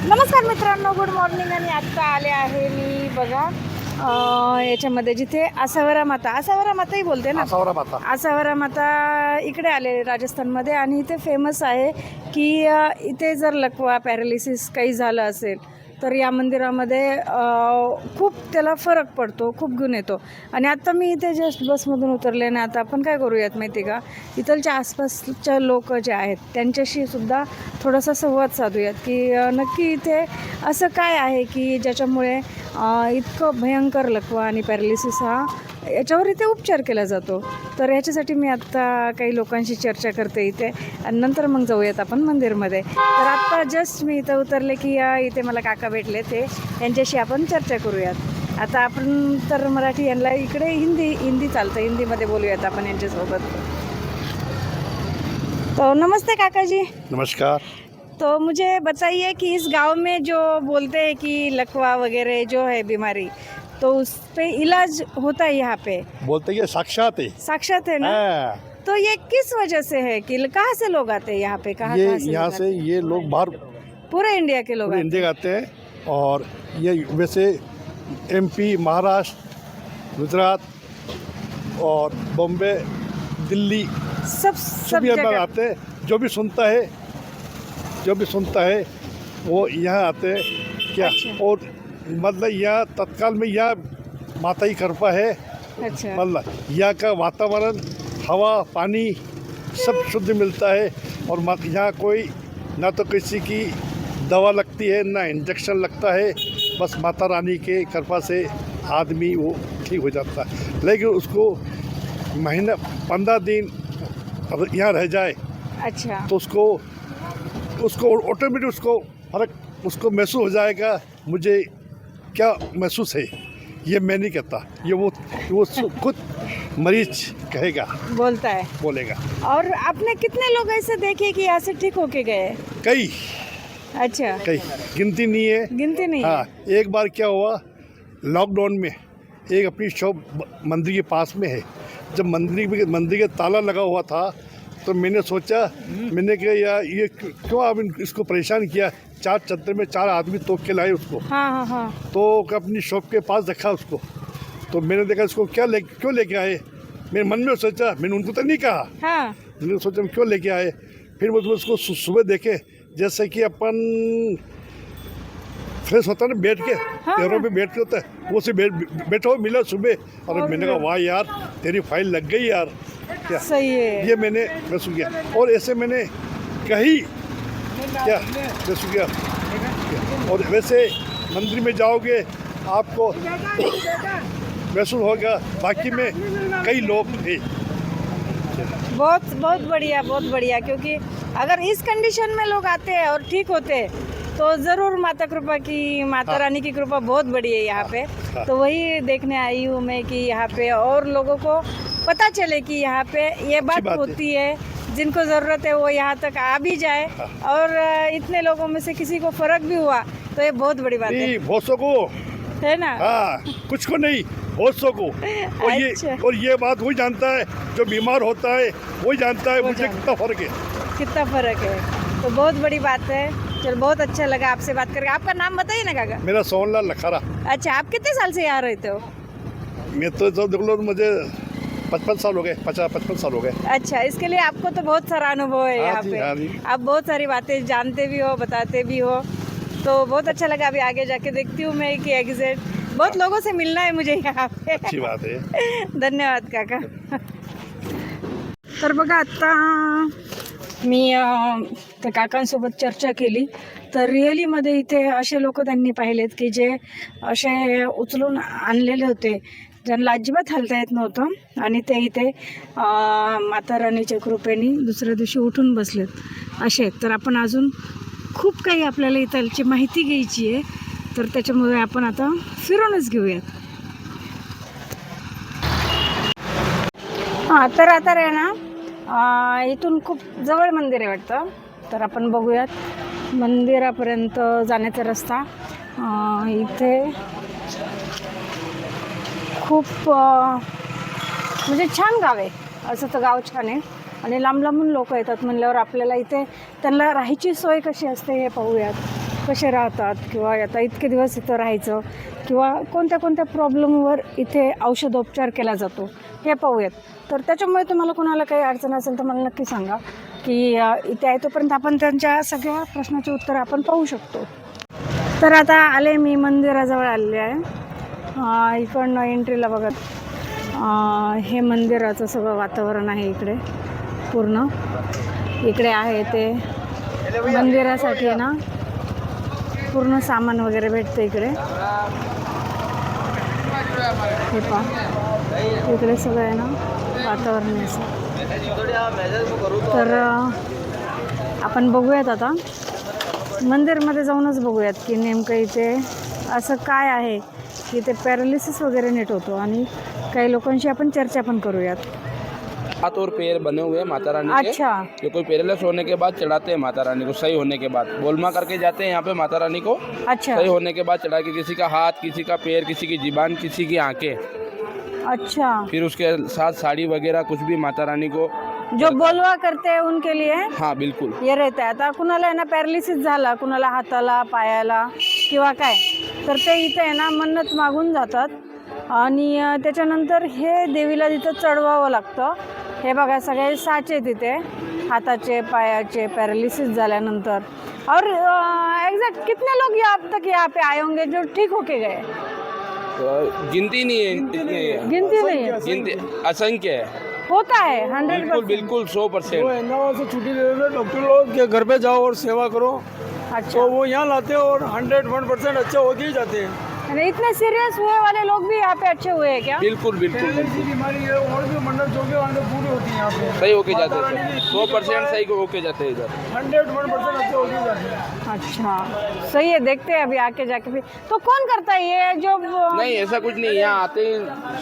नमस्कार मित्रांनो, good morning. आणि आत्ता आले आहे मी बघा याच्यामध्ये जिथे आसावरा माताही बोलते ना, आसावरा माता इकडे आले राजस्थानमध्ये. आणि इथे फेमस आहे की इथे जर लकवा पॅरालिसिस काही झालं असेल तर या मंदिरामध्ये खूप त्याला फरक पडतो, खूप गुण येतो. आणि आत्ता मी इथे जस्ट बसमधून उतरले ना, आता आपण काय करूयात माहिती का, इथलच्या आसपासच्या लोक जे आहेत त्यांच्याशी सुद्धा थोडासा संवाद साधूयात की नक्की इथे असं काय आहे की ज्याच्यामुळे इतकं भयंकर लकवा आणि पॅरालिसिस याच्यावर इथे उपचार केला जातो. तर ह्याच्यासाठी मी आत्ता काही लोकांशी चर्चा करते इथे, आणि नंतर मग जाऊयात आपण मंदिरमध्ये. तर आत्ता जस्ट मी इथं उतरले की इथे मला काका भेटले, ते यांच्याशी आपण चर्चा करूयात. आता आपण तर मराठी, यांना इकडे हिंदी चालतं, हिंदीमध्ये बोलूयात आपण यांच्यासोबत. तो नमस्ते काका जी. नमस्कार. तो मुझे बताइए कि इस गांव में जो बोलते हैं कि लकवा वगैरह जो है बीमारी, तो उस पे इलाज होता है यहाँ पे? बोलते ये साक्षात है। साक्षात है ना? हाँ। तो ये किस वजह से है कि कहाँ से लोग आते हैं यहाँ पे? कहाँ ये से यहाँ लोग से ये लोग बाहर पूरे इंडिया के लोग पूरे आते इंडिया आते हैं। और ये वैसे MP, महाराष्ट्र, गुजरात और बॉम्बे, दिल्ली हैं? सब सभी यहाँ जगह आते हैं। जो भी सुनता है वो यहाँ आते हैं क्या। अच्छा। और मतलब यहाँ तत्काल में यहाँ माता ही कृपा है। अच्छा, मतलब यहाँ का वातावरण, हवा, पानी सब शुद्ध मिलता है। और यहाँ कोई ना तो किसी की दवा लगती है ना इंजेक्शन लगता है, बस माता रानी के कृपा से आदमी वो ठीक हो जाता है। लेकिन उसको महीना 15 दिन अगर यहाँ रह जाए अच्छा, तो उसको ऑटोमेटिक उसको फर्क उसको महसूस हो जाएगा। मुझे क्या महसूस है ये मैं नहीं कहता, ये वो खुद मरीज कहेगा, बोलेगा। और आपने कितने लोग ऐसे देखे कि यहाँ से ठीक होके गए? कई अच्छा, गिनती नहीं है। गिनती नहीं है? हाँ, एक बार क्या हुआ, लॉकडाउन में एक अपनी शॉप मंदिर के पास में है। जब मंदिर के ताला लगा हुआ था तो मैंने सोचा, मैंने कहा यार ये क्यों आप इसको परेशान किया। 4 चद्दर में 4 आदमी तोप के लाए उसको। हाँ। तो अपनी शॉप के पास रखा उसको। तो मैंने देखा इसको क्यों लेके आए। मेरे मन में सोचा, मैंने उनको तो नहीं कहा, हाँ, मैंने सोचा क्यों लेके आए। फिर वो उसको सुबह देखे, जैसे कि अपन फ्रेश होता है ना बैठ के, पैरों पे बैठ के होता है, वो से बैठा हो मिला सुबह। और मैंने कहा वाह यार तेरी फाइल लग गई यार, क्या सही है। ये मैंने महसूस किया। और ऐसे मैंने कहीं क्या महसूस किया। और वैसे मंदिर में जाओगे आपको महसूस होगा, बाकी में कई लोग थे। बहुत बढ़िया, क्योंकि अगर इस कंडीशन में लोग आते हैं और ठीक होते हैं तो ज़रूर माता कृपा की, माता रानी की कृपा बहुत बड़ी है यहाँ पे। तो वही देखने आई हूँ मैं कि यहाँ पे और लोगों को पता चले कि यहाँ पे ये बात होती है, जिनको ज़रूरत है वो यहाँ तक आ भी जाए। और इतने लोगों में से किसी को फ़र्क भी हुआ तो ये बहुत बड़ी बात है। बहुत सौ को है ना? हाँ, कुछ को नहीं, बहुत सौ को। अच्छा। और ये बात वही जानता है जो बीमार होता है, वही जानता है मुझे कितना फ़र्क है। तो बहुत बड़ी बात है। चल, बहुत अच्छा लगा आपसे बात करके। आपका नाम बताइए ना काका। मेरा सोनलाल लखारा। अच्छा, आप कितने साल से यहाँ रहते हो? मैं तो देख लो, मुझे 55 साल हो गए, 50-55 साल हो गए। अच्छा, इसके लिए आपको तो बहुत सारा अनुभव है यहाँ पे। हाँ जी। आप बहुत सारी बातें जानते भी हो, बताते भी हो, तो बहुत अच्छा लगा। अभी आगे जाके देखती हूँ मैं कि एग्जैक्ट बहुत लोगों से मिलना है मुझे यहाँ पे। अच्छी बात है। धन्यवाद काका. तर बघा, आत्ता मी त्या काकांसोबत चर्चा केली तर रिअलीमध्ये इथे असे लोक त्यांनी पाहिलेत की जे असे उचलून आणलेले होते, ज्यांना अजिबात हालता येत नव्हतं, आणि ते इथे माता राणीच्या कृपेने दुसऱ्या दिवशी उठून बसलेत असे. तर आपण अजून खूप काही आपल्याला इथलची माहिती घ्यायची आहे, तर त्याच्यामुळे आपण आता फिरूनच घेऊयात. हां, तर आता रे ना इथून खूप जवळ मंदिर आहे वाटतं, तर आपण बघूयात मंदिरापर्यंत जाण्याचा रस्ता. इथे खूप म्हणजे छान गाव आहे, असं तर गाव छान आहे. आणि लांब लांबून लोक येतात म्हणल्यावर आपल्याला इथे त्यांना राहायची सोय कशी असते हे पाहूयात. कसे राहतात किंवा आता इतके दिवस इथं राहायचं किंवा कोणत्या कोणत्या प्रॉब्लेमवर इथे औषधोपचार केला जातो हे पाहूयात. तर त्याच्यामुळे तुम्हाला कोणाला काही अडचण असेल तर मला नक्की सांगा की इथे आहे तोपर्यंत आपण त्यांच्या सगळ्या प्रश्नाचे उत्तर आपण पाहू शकतो. तर आता आले मी मंदिराजवळ आलेले आहे. इकडनं एंट्रीला बघत हे मंदिराचं सगळं वातावरण आहे इकडे पूर्ण. इकडे आहे ते मंदिरासाठी ना पूर्ण सामान वगैरे भेटतं इकडे. हे पहा इकडे सगळं आहे ना वातावरण आहे असं. तर आपण बघूयात आता मंदिरमध्ये जाऊनच बघूयात की नेमकं इथे असं काय आहे की ते पॅरालिसिस वगैरे नीट होतो आणि काही लोकांशी आपण चर्चा पण करूयात. हाथ और पैर बने हुए हैं माता रानी के। अच्छा ये कोई पैरालिसिस होने के बाद चढ़ाते हैं माता रानी को, सही होने के बाद बोलमा करके जाते हैं यहाँ पे माता रानी को। अच्छा सही होने के बाद चढ़ा के किसी का हाथ, किसी का पैर, किसी की जीबान, किसी की आंखें, अच्छा. फिर उसके साथ साड़ी वगैरह कुछ भी माता रानी को। जो बोलवा करते हैं उनके लिए हाँ बिल्कुल. हे रहते आहे. आता कुणाला आहे ना पॅरालिसिस झाला, कुणाला हाताला पायाला किंवा काय, तर ते इथे आहे ना मन्नत मागून जातात आणि त्याच्यानंतर हे देवीला तिथं चढवावं लागतं. हे बघा सगळे साचे तिथे हाताचे पायाचे पॅरालिसिस झाल्यानंतर. और एग्जैक्ट कितने लोग ये अब तक यहाँ पे आए होंगे जो ठीक होके गए? गिनती नहीं है, इतने गिनती नहीं है, गिनती असंख्य है. होता है 100%. बिल्कुल 100%. अहमदाबाद से छुट्टी दे देते डॉक्टर लोग के घर पे जाओ और सेवा करो, अच्छा. तो वो यहाँ लाते हैं और 101% अच्छे होके ही जाते हैं। अरे इतने सीरियस हुए वाले लोग भी यहाँ पे अच्छे हुए हैं क्या? बिल्कुल बिल्कुल पहले की बीमारी है और भी मन्नत जो के वाले पूरी होती है यहाँ पे, सही होके जाते हैं. 100% सही होके जाते हैं इधर. 101% अच्छे होके जाते हैं। अच्छा सही है, देखते हैं अभी आके जाके फिर. तो कौन करता है ये जो? नहीं ऐसा कुछ नहीं, यहाँ आते ही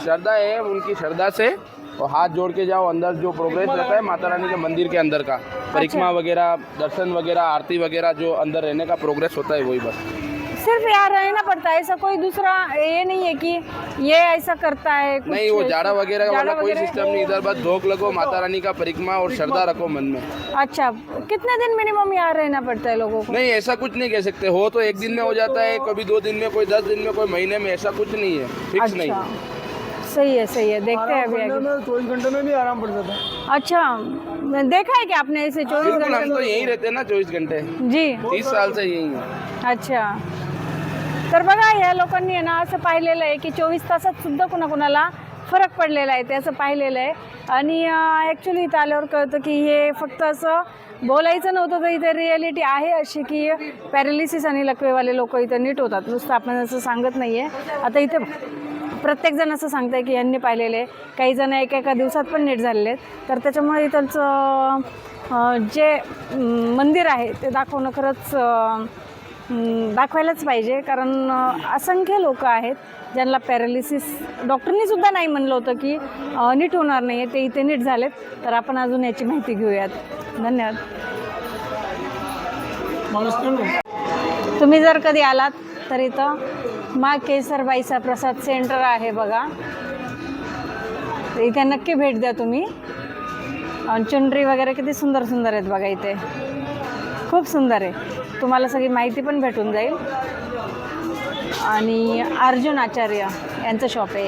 श्रद्धा है, उनकी श्रद्धा से और हाथ जोड़ के जाओ. अंदर जो प्रोग्रेस रहता है माता रानी के मंदिर के अंदर का परिक्रमा वगैरह, दर्शन वगैरह, आरती वगैरह, जो अंदर रहने का प्रोग्रेस होता है वही बस. सिर्फ यहाँ रहना पड़ता है, ऐसा कोई दूसरा ये नहीं है कि ये ऐसा करता है कुछ? नहीं वो जाड़ा वगैरह वाला जाड़ा कोई वगैरह? सिस्टम नहीं. इधर बस धोख लगो, माता रानी का परिक्रमा और श्रद्धा रखो मन में. अच्छा कितने दिन मिनिमम यहाँ रहना पड़ता है लोगों को? नहीं ऐसा कुछ नहीं कह सकते. हो तो एक दिन में हो जाता है, कभी 2 दिन में, कोई 10 दिन में, कोई महीने में. ऐसा कुछ नहीं है, फिक्स नहीं. अच्छा सही है, देखते हैं अभी आराम आगे. करने में 24 घंटे में भी आराम पड़ जाता है। अच्छा देखा है कि आपने ऐसे 24 बिल्कुल, हम तो घंटे? यहीं रहते हैं ना 24 घंटे. जी 30 साल से यहीं है. अच्छा. तर बघा ह्या लोकांनी आहे ना असं पाहिलेलं आहे की 24 तासात सुद्धा कुणाकुणाला फरक पडलेला आहे ते असं पाहिलेलं आहे. आणि ॲक्च्युली इथं आल्यावर कळतं की हे फक्त असं बोलायचं नव्हतं, तर इथे रिॲलिटी आहे अशी की पॅरालिसिस आणि लकवेवाले लोक इथं नीट होतात. नुसतं आपण असं सांगत नाही आहे. आता इथे प्रत्येकजण असं सांगतं आहे की यांनी पाहिलेले, काही जण एका दिवसात पण नीट झालेले आहेत. तर त्याच्यामुळे इथलचं जे मंदिर आहे ते दाखवणं खरंच दाखवायलाच पाहिजे. कारण असंख्य लोक आहेत ज्यांना पॅरालिसिस डॉक्टरनीसुद्धा नाही म्हणलं होतं की नीट होणार नाही आहे, ते इथे नीट झालेत. तर आपण अजून याची माहिती घेऊयात. धन्यवाद. तुम्ही जर कधी आलात तर इथं माँ केसरबाईचा प्रसाद सेंटर आहे बघा, तर इथे नक्की भेट द्या तुम्ही. चुनरी वगैरे किती सुंदर सुंदर आहेत बघा, इथे खूप सुंदर आहे. तुम्हाला सगळी माहिती पण भेटून जाईल. आणि अर्जुन आचार्य यांचं शॉप आहे.